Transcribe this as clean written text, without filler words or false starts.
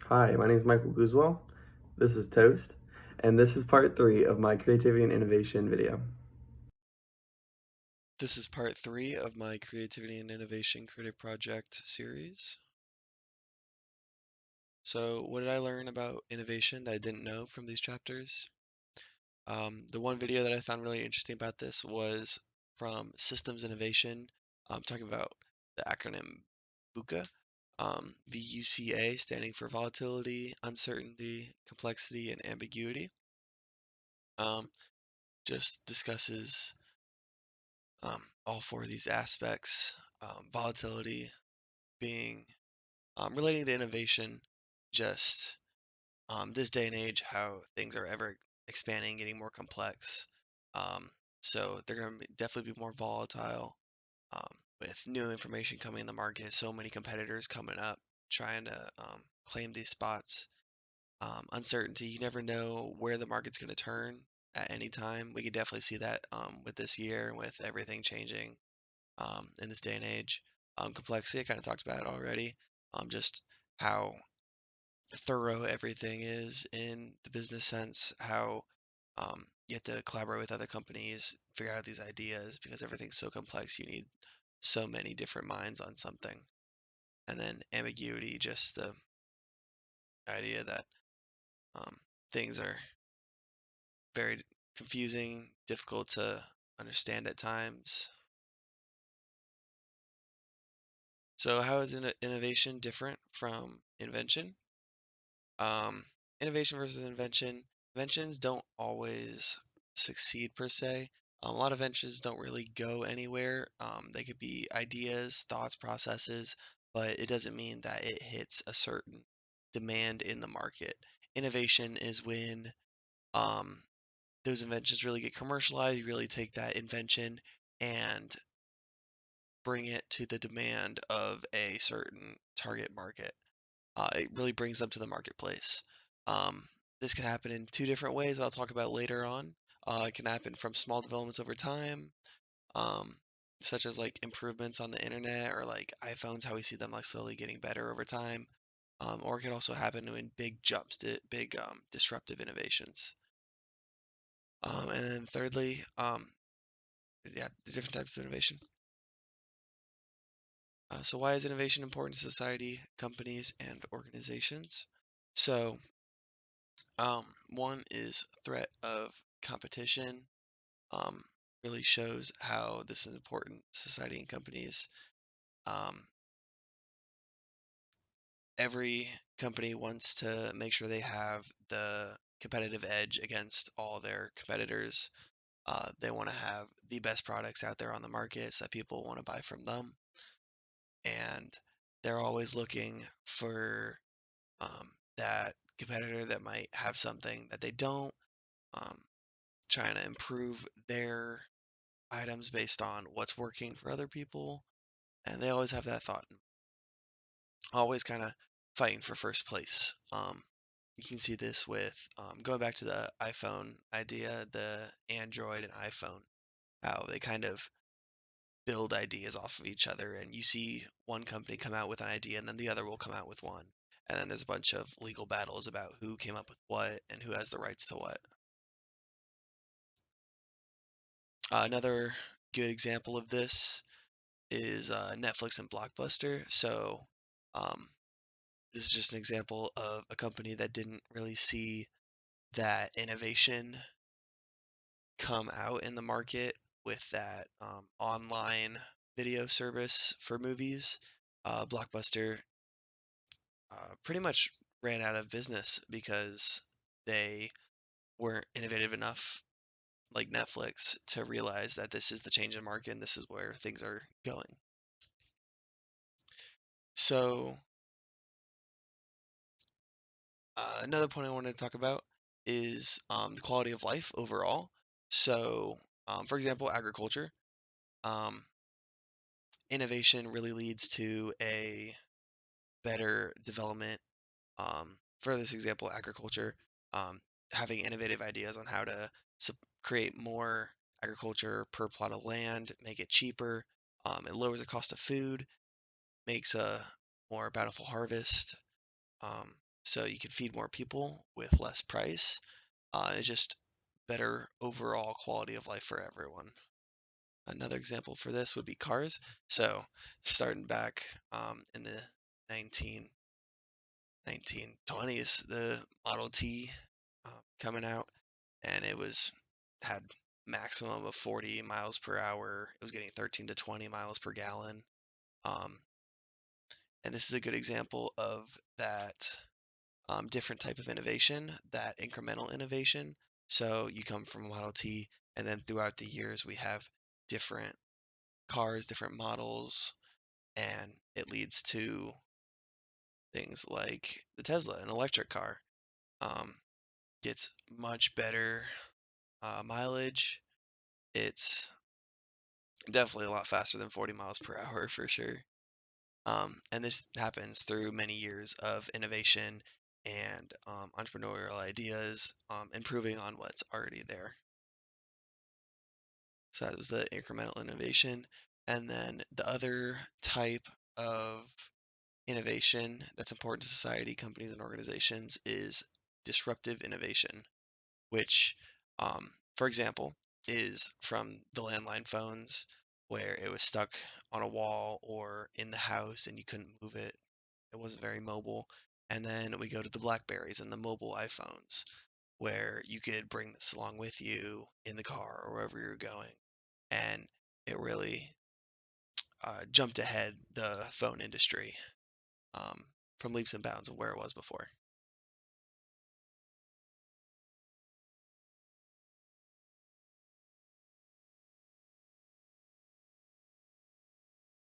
Hi, my name is Michael Guzwell. This is Toast, and this is part three of my creativity and innovation video. This is part three of my Creativity and Innovation Creative Project series. So, what did I learn about innovation that I didn't know from these chapters? The one video that I found really interesting about this was from Systems Innovation, talking about the acronym VUCA, VUCA standing for volatility, uncertainty, complexity, and ambiguity. Um, just discusses all four of these aspects, volatility being relating to innovation, just this day and age, how things are ever expanding, getting more complex. Um, so they're going to definitely be more volatile with new information coming in the market. So many competitors coming up trying to claim these spots. Uncertainty, you never know where the market's going to turn at any time. We can definitely see that with this year and with everything changing in this day and age. Complexity, I kind of talked about it already. Just how thorough everything is in the business sense, how you have to collaborate with other companies, figure out these ideas because everything's so complex. You need so many different minds on something. And then ambiguity, just the idea that um, things are very confusing, difficult to understand at times. So, how is innovation different from invention? Um, Innovation versus invention. Inventions don't always succeed per se. A lot of inventions don't really go anywhere. They could be ideas, thoughts, processes, but it doesn't mean that it hits a certain demand in the market. Innovation is when um, those inventions really get commercialized. You really take that invention and bring it to the demand of a certain target market. It really brings them to the marketplace. Um, this can happen in two different ways that I'll talk about later on. It can happen from small developments over time, um, such as like improvements on the internet or like iPhones, how we see them like slowly getting better over time. Or it can also happen in big jumps, big disruptive innovations. And then thirdly, yeah, the different types of innovation. So why is innovation important to society, companies, and organizations? So one is threat of competition. Um, really shows how this is important to society and companies. Um, every company wants to make sure they have the competitive edge against all their competitors. They want to have the best products out there on the market so that people want to buy from them. And they're always looking for that competitor that might have something that they don't, um, trying to improve their items based on what's working for other people, and they always have that thought, always kind of fighting for first place. You can see this with going back to the iPhone idea, the Android and iPhone, how they kind of build ideas off of each other, and you see one company come out with an idea, and then the other will come out with one. And then there's a bunch of legal battles about who came up with what and who has the rights to what. Another good example of this is Netflix and Blockbuster. So, um, this is just an example of a company that didn't really see that innovation come out in the market with that online video service for movies. Blockbuster pretty much ran out of business because they weren't innovative enough, like Netflix, to realize that this is the change in market and this is where things are going. So, another point I wanted to talk about is the quality of life overall. So, for example, agriculture. Um, Innovation really leads to a better development. For this example, agriculture, um, having innovative ideas on how to create more agriculture per plot of land, make it cheaper. It lowers the cost of food, makes a more bountiful harvest. Um, so you can feed more people with less price. It's just better overall quality of life for everyone. Another example for this would be cars. So starting back in the 19 1920s, the Model T coming out, and it was had maximum of 40 miles per hour. It was getting 13 to 20 miles per gallon. Um, and this is a good example of that different type of innovation, that incremental innovation. So you come from Model T, and then throughout the years, we have different cars, different models, and it leads to things like the Tesla, an electric car. Um, gets much better mileage. It's definitely a lot faster than 40 miles per hour for sure. And this happens through many years of innovation and entrepreneurial ideas, improving on what's already there. So that was the incremental innovation. And then the other type of innovation that's important to society, companies, and organizations is disruptive innovation, which, for example, is from the landline phones where it was stuck on a wall or in the house and you couldn't move it. It wasn't very mobile. And then we go to the Blackberries and the mobile iPhones where you could bring this along with you in the car or wherever you're going. And it really jumped ahead the phone industry um, from leaps and bounds of where it was before.